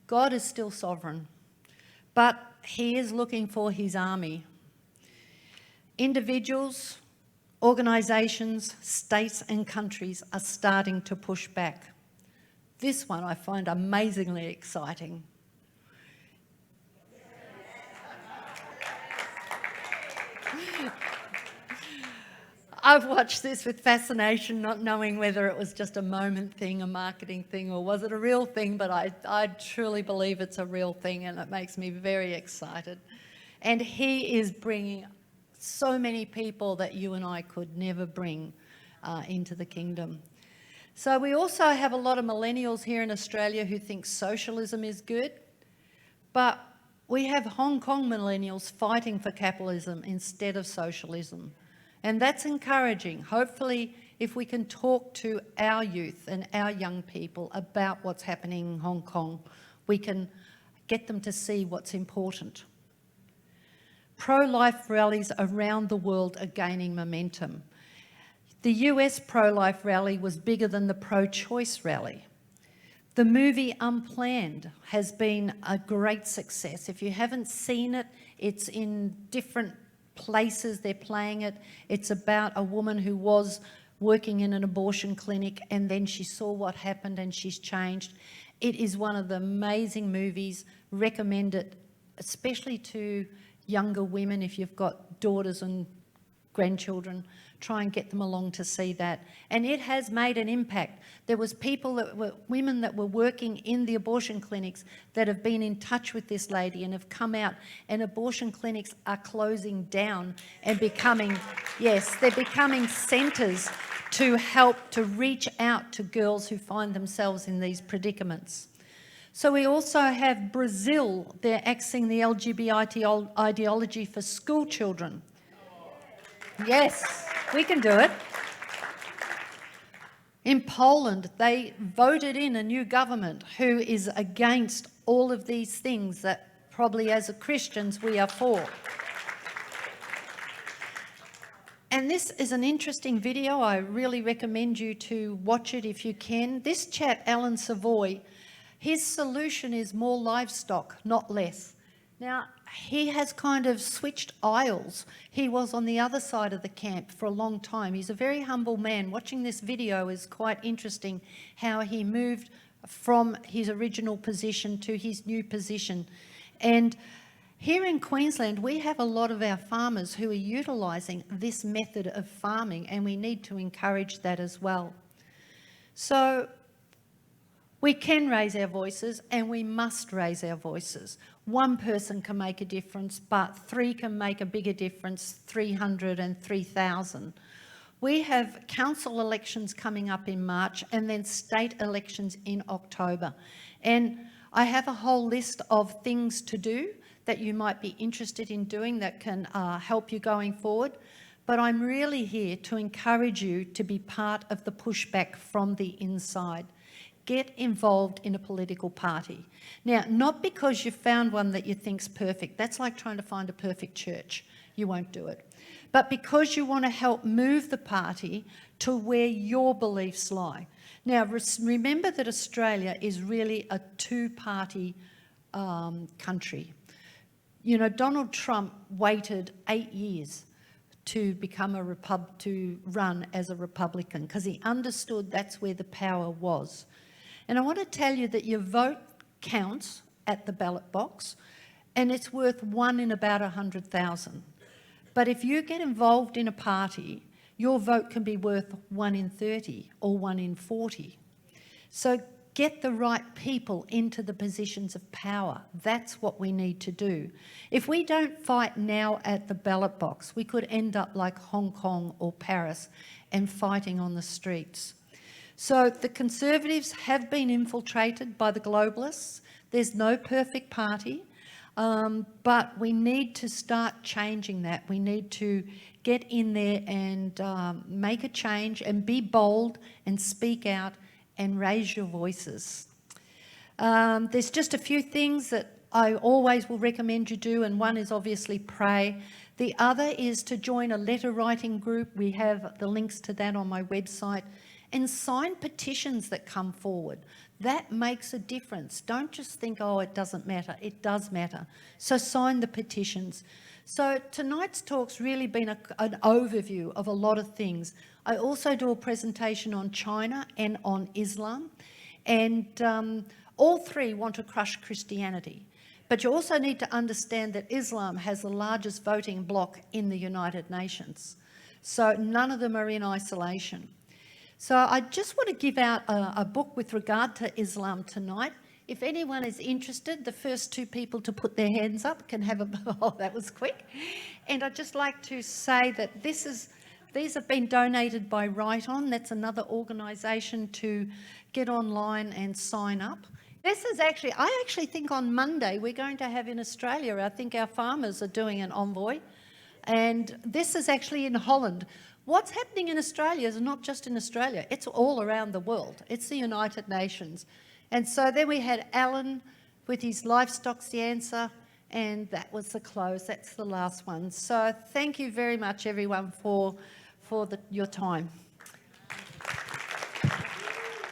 God is still sovereign, but he is looking for his army. Individuals, organisations, states and countries are starting to push back. This one I find amazingly exciting. I've watched this with fascination, not knowing whether it was just a moment thing, a marketing thing, or was it a real thing, but I truly believe it's a real thing, and it makes me very excited. And he is bringing so many people that you and I could never bring into the kingdom. So we also have a lot of millennials here in Australia who think socialism is good, but we have Hong Kong millennials fighting for capitalism instead of socialism. And that's encouraging. Hopefully, if we can talk to our youth and our young people about what's happening in Hong Kong, we can get them to see what's important. Pro-life rallies around the world are gaining momentum. The US pro-life rally was bigger than the pro-choice rally. The movie Unplanned has been a great success. If you haven't seen it, it's in different places they're playing it. It's about a woman who was working in an abortion clinic and then she saw what happened and she's changed. It is one of the amazing movies. Recommend it, especially to younger women. If you've got daughters and grandchildren, try and get them along to see that. And it has made an impact. There was women that were working in the abortion clinics that have been in touch with this lady and have come out, and abortion clinics are closing down and becoming, yes, they're becoming centres to help to reach out to girls who find themselves in these predicaments. So we also have Brazil. They're axing the LGBT ideology for school children. Yes, we can do it. In Poland, they voted in a new government who is against all of these things that probably as Christians we are for. And this is an interesting video. I really recommend you to watch it if you can. This chap, Alan Savoy, his solution is more livestock, not less. Now, he has kind of switched aisles. He was on the other side of the camp for a long time. He's a very humble man. Watching this video is quite interesting, how he moved from his original position to his new position. And here in Queensland, we have a lot of our farmers who are utilising this method of farming, and we need to encourage that as well. So we can raise our voices, and we must raise our voices. One person can make a difference, but three can make a bigger difference, 300 and 3,000. We have council elections coming up in March and then state elections in October. And I have a whole list of things to do that you might be interested in doing that can help you going forward. But I'm really here to encourage you to be part of the pushback from the inside. Get involved in a political party. Now, not because you found one that you think's perfect. That's like trying to find a perfect church. You won't do it. But because you want to help move the party to where your beliefs lie. Now, remember that Australia is really a two-party country. You know, Donald Trump waited 8 years to become to run as a Republican because he understood that's where the power was. And I want to tell you that your vote counts at the ballot box, and it's worth 1 in about 100,000. But if you get involved in a party, your vote can be worth 1 in 30 or 1 in 40. So get the right people into the positions of power. That's what we need to do. If we don't fight now at the ballot box, we could end up like Hong Kong or Paris and fighting on the streets. So the Conservatives have been infiltrated by the globalists. There's no perfect party, but we need to start changing that. We need to get in there and make a change and be bold and speak out and raise your voices. There's just a few things that I always will recommend you do, and one is obviously pray. The other is to join a letter writing group. We have the links to that on my website. and sign petitions that come forward. That makes a difference. Don't just think, oh, it doesn't matter. It does matter. So sign the petitions. So tonight's talk's really been an overview of a lot of things. I also do a presentation on China and on Islam, and all three want to crush Christianity. But you also need to understand that Islam has the largest voting bloc in the United Nations. So none of them are in isolation. So I just want to give out a book with regard to Islam tonight. If anyone is interested, the first two people to put their hands up can have a... Oh, that was quick. And I'd just like to say that these have been donated by Right On. That's another organisation to get online and sign up. This is actually, I actually think on Monday we're going to have in Australia, I think our farmers are doing an envoy. And this is actually in Holland. What's happening in Australia is not just in Australia, it's all around the world. It's the United Nations. And so then we had Alan with his Livestock's the Answer, and that was the close. That's the last one. So thank you very much, everyone, for your time.